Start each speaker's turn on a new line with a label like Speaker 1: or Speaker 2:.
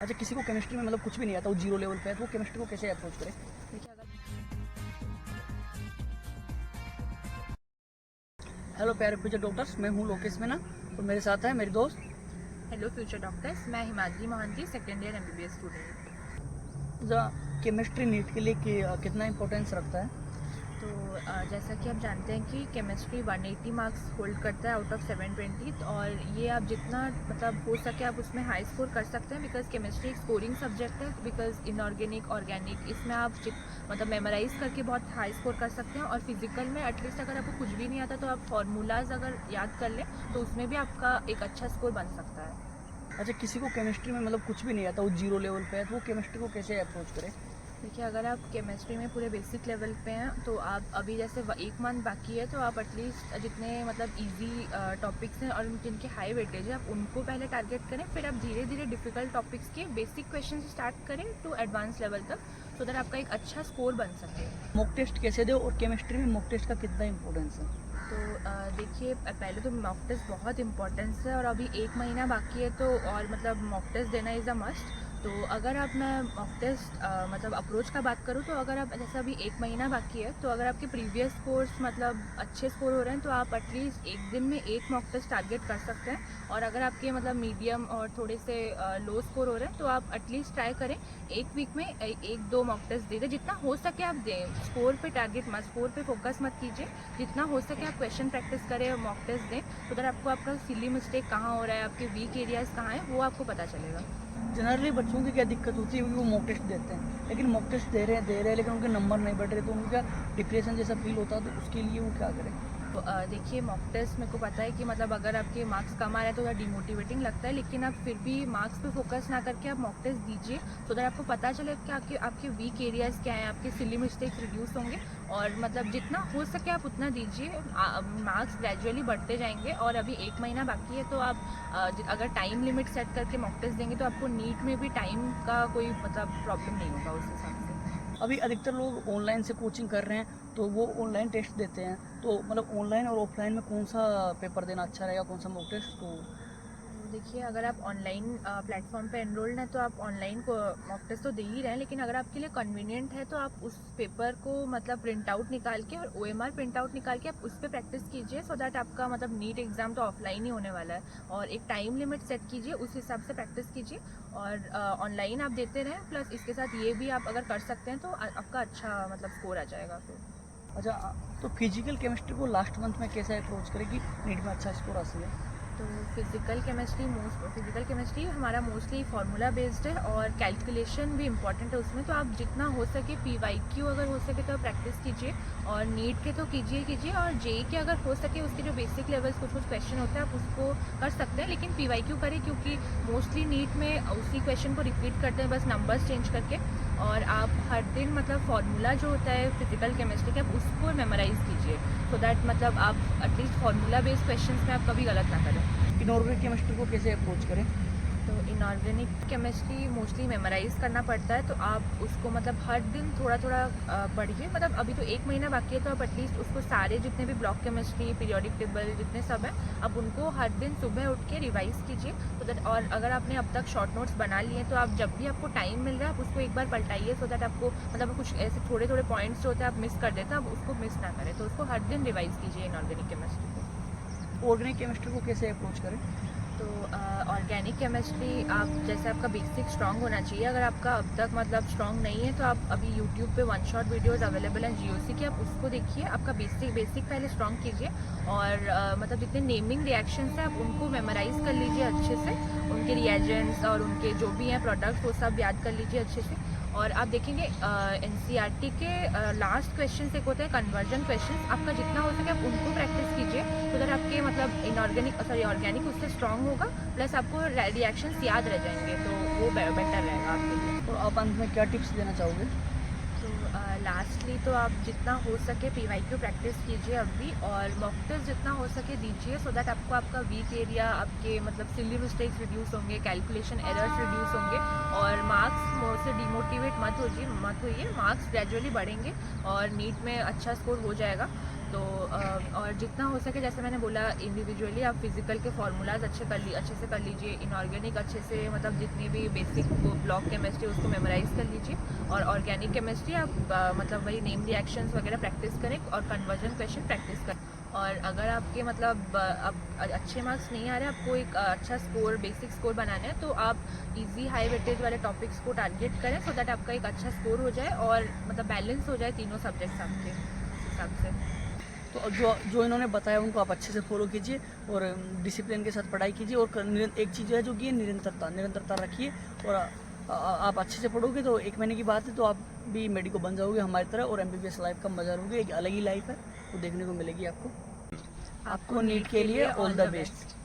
Speaker 1: अच्छा, किसी को केमिस्ट्री में मतलब कुछ भी नहीं आता, वो जीरो लेवल पे है, तो वो केमिस्ट्री को कैसे अप्रोच करे?
Speaker 2: देखिए अगर
Speaker 1: हेलो प्यारे फ्यूचर डॉक्टर्स, मैं हूँ लोकेश मीना और मेरे साथ है मेरी दोस्त।
Speaker 2: हेलो फ्यूचर डॉक्टर्स, मैं Himadri Mohanty second year MBBS student.
Speaker 1: Chemistry NEET के लिए कितना इम्पोर्टेंस रखता है?
Speaker 2: तो जैसा कि आप जानते हैं कि केमिस्ट्री 180 मार्क्स होल्ड करता है आउट ऑफ 720, और ये आप जितना मतलब हो सके आप उसमें हाई स्कोर कर सकते हैं, बिकॉज केमिस्ट्री एक स्कोरिंग सब्जेक्ट है। बिकॉज इनऑर्गेनिक ऑर्गेनिक इसमें आप मतलब मेमोराइज करके बहुत हाई स्कोर कर सकते हैं, और फिजिकल में एटलीस्ट अगर आपको कुछ भी नहीं आता तो आप फार्मूलाज अगर याद कर लें तो उसमें भी आपका एक अच्छा स्कोर बन सकता है।
Speaker 1: अच्छा, किसी को केमिस्ट्री में मतलब कुछ भी नहीं आता, वो जीरो लेवल पे है, तो वो केमिस्ट्री को कैसे अप्रोच करे?
Speaker 2: देखिए अगर आप केमिस्ट्री में पूरे बेसिक लेवल पे हैं तो आप अभी जैसे एक मंथ बाकी है तो आप एटलीस्ट जितने मतलब इजी टॉपिक्स हैं और जिनके हाई वेटेज है आप उनको पहले टारगेट करें, फिर आप धीरे धीरे डिफ़िकल्ट टॉपिक्स के बेसिक क्वेश्चन स्टार्ट करें टू एडवांस लेवल तक, सो दैट आपका एक अच्छा स्कोर बन सके।
Speaker 1: मॉक टेस्ट कैसे दे और केमिस्ट्री में मॉक टेस्ट का कितना इंपॉर्टेंस है?
Speaker 2: तो देखिए पहले तो मॉक टेस्ट बहुत इंपॉर्टेंस है, और अभी एक महीना बाकी है तो और मतलब मॉक टेस्ट देना इज़ अ मस्ट। तो अगर आप मैं मॉक टेस्ट मतलब अप्रोच का बात करूँ तो अगर आप जैसे अभी एक महीना बाकी है तो अगर आपके प्रीवियस कोर्स मतलब अच्छे स्कोर हो रहे हैं तो आप एटलीस्ट एक दिन में एक मॉक टेस्ट टारगेट कर सकते हैं, और अगर आपके मतलब मीडियम और थोड़े से लो स्कोर हो रहे हैं तो आप एटलीस्ट ट्राई करें एक वीक में एक दो मॉक टेस्ट दे दें, जितना हो सके आप दें। स्कोर पे टारगेट मत, स्कोर पे फोकस मत कीजिए, जितना हो सके आप क्वेश्चन प्रैक्टिस करें, मॉक टेस्ट दें, तो अगर आपको आपका सिली मिस्टेक कहाँ हो रहा है, आपके वीक एरियाज़ कहाँ हैं, वो आपको पता चलेगा।
Speaker 1: जनरली बच्चों की क्या दिक्कत होती है कि वो मॉक टेस्ट देते हैं, लेकिन मॉक टेस्ट दे रहे हैं लेकिन उनके नंबर नहीं बढ़ रहे, तो उनको क्या डिप्रेशन जैसा फील होता है, तो उसके लिए वो क्या करें?
Speaker 2: तो देखिए मॉक टेस्ट मेरे को पता है कि मतलब अगर आपके मार्क्स कम आ रहे हैं तो डिमोटिवेटिंग लगता है, लेकिन आप फिर भी मार्क्स पे फोकस ना करके आप मॉक टेस्ट दीजिए, सो दैट आपको पता चले कि आपके वीक एरियाज़ क्या हैं, आपके सिली मिस्टेक्स रिड्यूस होंगे, और मतलब जितना हो सके आप उतना दीजिए। मार्क्स ग्रेजुअली बढ़ते जाएंगे, और अभी एक महीना बाकी है तो आप अगर टाइम लिमिट सेट करके मॉक टेस्ट देंगे तो आपको नीट में भी टाइम का कोई मतलब प्रॉब्लम नहीं होगा उस हिसाब से।
Speaker 1: अभी अधिकतर लोग ऑनलाइन से कोचिंग कर रहे हैं, तो वो ऑनलाइन टेस्ट देते हैं, तो मतलब ऑनलाइन और ऑफलाइन में कौन सा पेपर देना अच्छा रहेगा, कौन सा मॉक टेस्ट? तो
Speaker 2: देखिए अगर आप ऑनलाइन प्लेटफॉर्म पे एनरोल्ड हैं तो आप ऑनलाइन को मॉक टेस्ट तो दे ही रहे हैं, लेकिन अगर आपके लिए कन्वीनियंट है तो आप उस पेपर को मतलब प्रिंट आउट निकाल के और OMR प्रिंट आउट निकाल के आप उस पर प्रैक्टिस कीजिए, सो दैट आपका मतलब नीट एग्ज़ाम तो ऑफलाइन ही होने वाला है, और एक टाइम लिमिट सेट कीजिए, उस हिसाब से प्रैक्टिस कीजिए, और ऑनलाइन आप देते रहें, प्लस इसके साथ ये भी आप अगर कर सकते हैं तो आपका अच्छा मतलब स्कोर आ जाएगा फिर।
Speaker 1: अच्छा, तो फिजिकल केमिस्ट्री को लास्ट मंथ में कैसे अप्रोच करें कि नीट में अच्छा स्कोर हासिल है?
Speaker 2: तो फिज़िकल केमिस्ट्री हमारा मोस्टली फार्मूला बेस्ड है, और कैलकुलेशन भी इम्पॉर्टेंट है उसमें, तो आप जितना हो सके PYQ अगर हो सके तो प्रैक्टिस कीजिए, और नीट के तो कीजिए, और JEE के अगर हो सके उसके जो बेसिक लेवल्स कुछ क्वेश्चन होते हैं आप उसको कर सकते हैं, लेकिन PYQ करें क्योंकि मोस्टली नीट में उसी क्वेश्चन को रिपीट करते हैं, बस नंबर्स चेंज करके, और आप हर दिन मतलब फार्मूला जो होता है फिजिकल केमिस्ट्री का आप उसको मेमोराइज कीजिए, सो दैट मतलब आप एटलीस्ट फार्मूला बेस्ड क्वेश्चंस में आप कभी गलत ना करें।
Speaker 1: इनऑर्गेनिक केमिस्ट्री को कैसे अप्रोच करें?
Speaker 2: तो इनऑर्गेनिक केमिस्ट्री मोस्टली मेमोराइज करना पड़ता है, तो आप उसको मतलब हर दिन थोड़ा थोड़ा पढ़िए, मतलब अभी तो एक महीना बाकी है तो आप एटलीस्ट उसको सारे जितने भी ब्लॉक केमिस्ट्री पीरियोडिक टेबल जितने सब हैं आप उनको हर दिन सुबह उठ के रिवाइज कीजिए, तो दैट, और अगर आपने अब तक शॉर्ट नोट्स बना लिए तो आप जब भी आपको टाइम मिल रहा है आप उसको एक बार पलटाइए, सो दैट आपको मतलब कुछ ऐसे थोड़े थोड़े पॉइंट्स जो होते हैं आप मिस कर देते हैं, आप उसको मिस ना करें, तो उसको हर दिन रिवाइज कीजिए इनऑर्गेनिक केमिस्ट्री को।
Speaker 1: ऑर्गेनिक केमिस्ट्री को कैसे अप्रोच करें?
Speaker 2: तो ऑर्गेनिक केमिस्ट्री आप जैसे आपका बेसिक स्ट्रॉन्ग होना चाहिए, अगर आपका अब तक मतलब स्ट्रॉन्ग नहीं है तो आप अभी यूट्यूब पे वन शॉट वीडियोस अवेलेबल हैं GOC की, आप उसको देखिए, आपका बेसिक पहले स्ट्रॉन्ग कीजिए, और मतलब जितने नेमिंग रिएक्शंस हैं आप उनको मेमोराइज कर लीजिए अच्छे से, उनके रिएजेंट्स और उनके जो भी हैं प्रोडक्ट्स वो सब याद कर लीजिए अच्छे से, और आप देखेंगे NCERT के लास्ट क्वेश्चन एक होते हैं कन्वर्जन क्वेश्चन, आपका जितना हो सके आप उनको प्रैक्टिस कीजिए, तो अगर आपके मतलब ऑर्गेनिक उससे स्ट्रॉन्ग होगा, प्लस आपको रिएक्शंस याद रह जाएंगे, तो वो बेटर रहेगा आपके लिए।
Speaker 1: और आप अंत में क्या टिप्स देना चाहोगे?
Speaker 2: तो लास्टली तो आप जितना हो सके PYQ प्रैक्टिस कीजिए अभी, और मॉक टेस्ट जितना हो सके दीजिए, सो दैट आपको आपका वीक एरिया आपके मतलब सिली मिस्टेक्स रिड्यूस होंगे, कैलकुलेशन एरर्स रिड्यूस होंगे, और मार्क्स से डिमोटिवेट मत होइए, मार्क्स ग्रेजुअली बढ़ेंगे और नीट में अच्छा स्कोर हो जाएगा। तो और जितना हो सके, जैसे मैंने बोला, इंडिविजुअली आप फिजिकल के फार्मूलाज अच्छे से कर लीजिए, इनऑर्गेनिक अच्छे से मतलब जितनी भी बेसिक ब्लॉक केमिस्ट्री उसको मेमोराइज कर लीजिए, और ऑर्गेनिक केमिस्ट्री आप मतलब वही नेम रिएक्शंस वगैरह प्रैक्टिस करें और कन्वर्जन क्वेश्चन प्रैक्टिस करें। और अगर आपके मतलब अब अच्छे मार्क्स नहीं आ रहे, आपको एक अच्छा स्कोर, बेसिक स्कोर बनाना है, तो आप इजी हाई वेटेज वाले टॉपिक्स को टारगेट करें, सो दैट आपका एक अच्छा स्कोर हो जाए और मतलब बैलेंस हो जाए तीनों सब्जेक्ट्स आपके हिसाब से।
Speaker 1: तो जो जो इन्होंने बताया उनको आप अच्छे से फॉलो कीजिए और डिसिप्लिन के साथ पढ़ाई कीजिए, और एक चीज़ है जो कि निरंतरता रखिए, और आप अच्छे से पढ़ोगे तो 1 महीने की बात है तो आप भी मेडिको बन जाओगे हमारी तरह, और MBBS लाइफ का मजा लोगे। एक अलग ही लाइफ है वो देखने को मिलेगी आपको। नीट के लिए ऑल द बेस्ट।